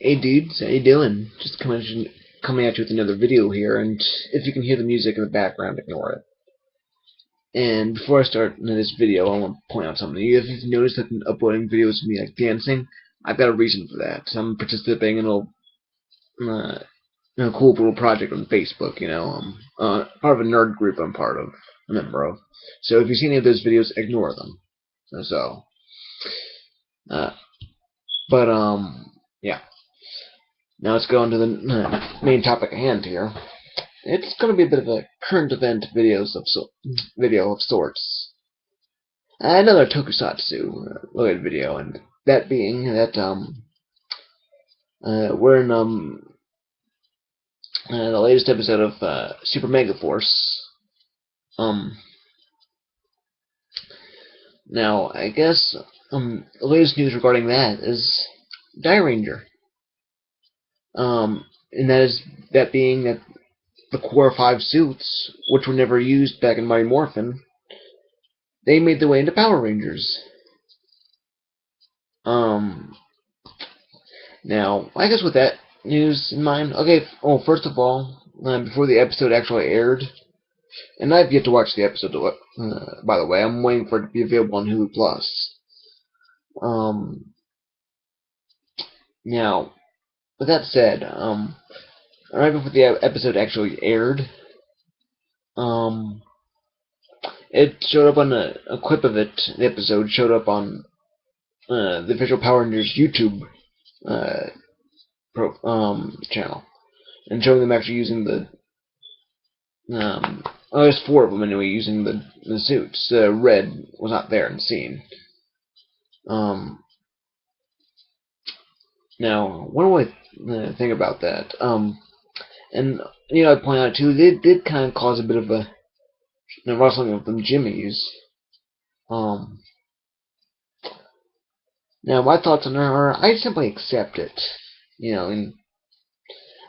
Hey dudes, how you doing? Just coming at you with another video here, and if you can hear the music in the background, ignore it. And before I start this video, I want to point out something. If you've noticed that I'm uploading videos of me like dancing, I've got a reason for that. I'm participating in uh, a cool little project on Facebook. Part of a nerd group I'm part of, a member of. So if you see any of those videos, ignore them. Uh, yeah. Now let's go on to the main topic at hand here. It's going to be a bit of a current event video of sorts. Another tokusatsu related video, and that being that we're in the latest episode of Super Mega Force. Now I guess the latest news regarding that is Dairanger. And that being that the Core 5 suits, which were never used back in Mighty Morphin, they made their way into Power Rangers. Now, I guess with that news in mind, okay, first of all, before the episode actually aired, and I've yet to watch the episode, by the way, I'm waiting for it to be available on Hulu Plus. Now, with that said, right before the episode actually aired, it showed up on a clip of it. The episode showed up on the official Power Rangers YouTube channel, and showing them actually using the there's four of them anyway using the suits. Red was not there in the scene. Now, what do I think about that? And I point out too, they did kind of cause a bit of a rustling of them jimmies. Now, my thoughts on her are, I simply accept it.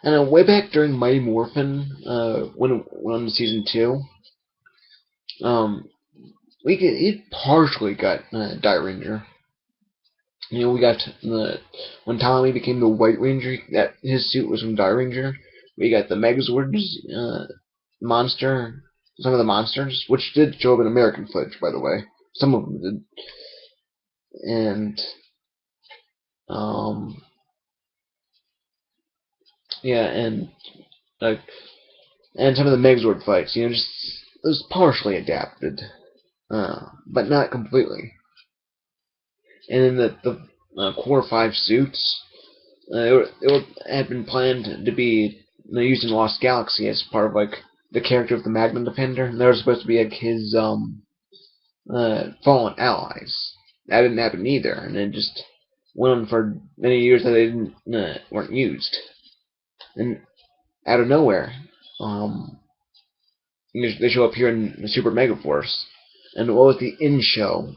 And way back during Mighty Morphin, when it went on to season 2, it partially got Dairanger. We got when Tommy became the White Ranger, that his suit was from Dairanger. We got the Megazords, monster, some of the monsters, which did show up in American footage, by the way. Some of them did. And, yeah, and some of the Megazord fights, just it was partially adapted, but not completely. And then the Core 5 suits, had been planned to be used in Lost Galaxy as part of the character of the Magnum Defender, and they were supposed to be his fallen allies. That didn't happen either, and it just went on for many years that they weren't used. And out of nowhere, they show up here in the Super Mega Force. And what was the in-show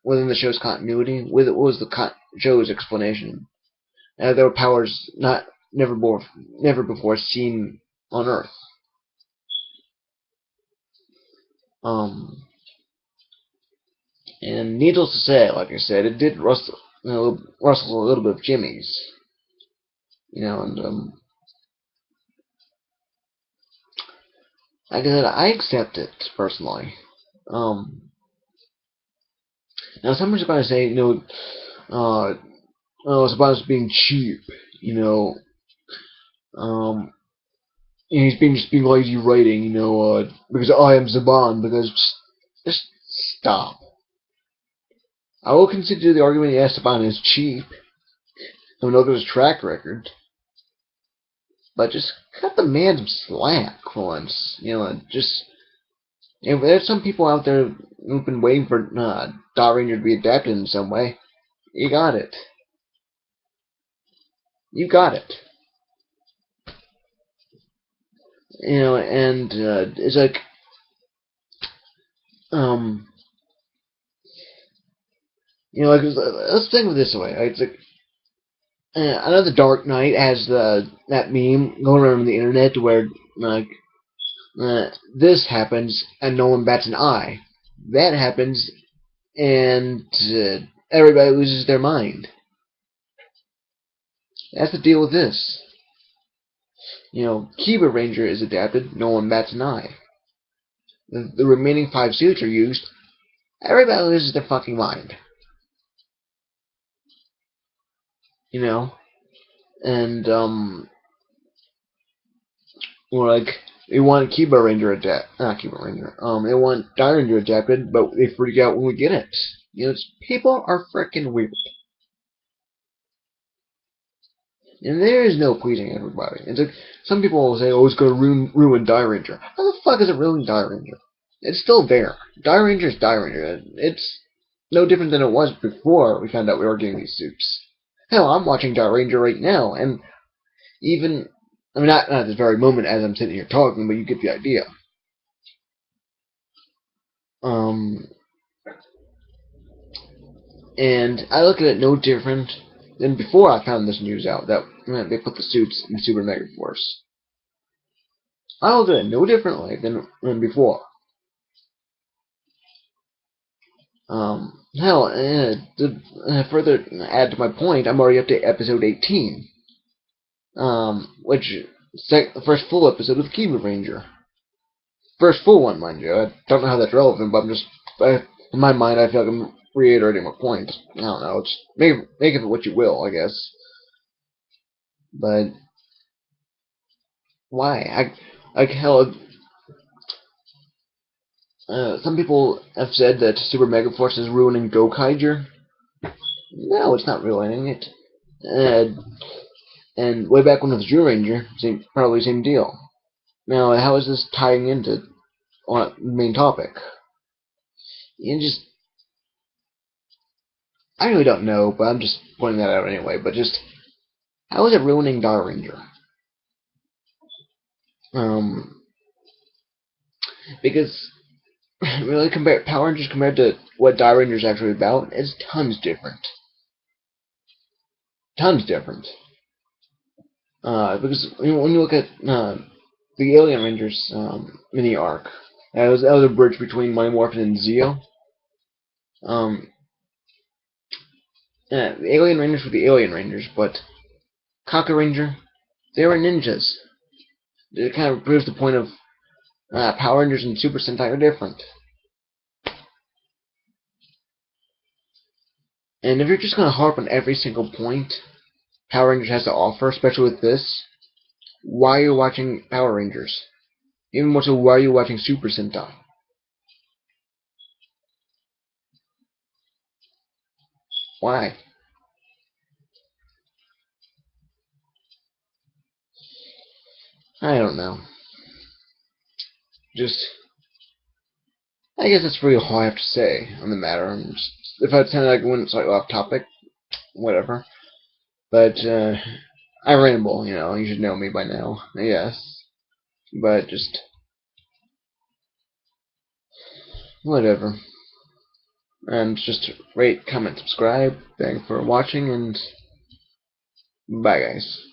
within the show's continuity? What was the show's explanation? There were powers never before seen on Earth. And needless to say, like I said, it did rustle a little bit of jimmies. And like I said, I accept it personally. Now someone's going to say, it's about us being cheap, he's just being lazy writing, because I am Zaban, because just stop. I will consider the argument that Esteban is cheap. I look at his track record. But just cut the man some slack for once. There's some people out there who've been waiting for Dairanger to be adapted in some way. You got it. You got it. And it's like, let's think of it this way. It's like, I know the Dark Knight has that meme going around on the internet where this happens and no one bats an eye. That happens and everybody loses their mind. That's the deal with this. You know, Kiba Ranger is adapted, no one bats an eye. The remaining 5 suits are used, everybody loses their fucking mind. You know? And, or like, they want Kiba Ranger not Kiba Ranger, they want Dairanger adapted, but they freak out when we get it. You know, people are freaking weird. And there is no pleasing everybody. It's like, some people will say, oh, it's going to ruin Dairanger. How the fuck is it ruining Dairanger? It's still there. Dairanger is Dairanger. It's no different than it was before we found out we were getting these suits. Hell, I'm watching Dairanger right now, and even, I mean, not at this very moment as I'm sitting here talking, but you get the idea. And I look at it no different than before I found this news out, that they put the suits in Super Mega Force. I look at it no differently than before. Hell, to further add to my point, I'm already up to episode 18. Which, the first full episode of Kiba Ranger. First full one, mind you. I don't know how that's relevant, but in my mind, I feel like I'm reiterating my point. I don't know. It's make of it what you will, I guess. But why? Hell, some people have said that Super Mega Force is ruining Gokaiger. No, it's not ruining it. And way back when it was Dairanger, probably same deal. Now, how is this tying into on the main topic? I really don't know, but I'm just pointing that out anyway. But how is it ruining Dairanger? Because really, Power Rangers compared to what Dairanger is actually about, is tons different. Tons different. Because when you look at the Alien Rangers mini arc, that was a bridge between Mighty Morphin and Zeo. The Alien Rangers were the Alien Rangers, but Kaka Ranger, they were ninjas. It kind of proves the point of Power Rangers and Super Sentai are different. And if you're just going to harp on every single point Power Rangers has to offer, especially with this, why are you watching Power Rangers? Even more so, why are you watching Super Sentai? Why? I don't know. I guess that's really all I have to say on the matter. If I sounded like I went slightly off topic, whatever. But, I ramble, you should know me by now, I guess. But whatever. And just rate, comment, subscribe. Thanks for watching, and bye, guys.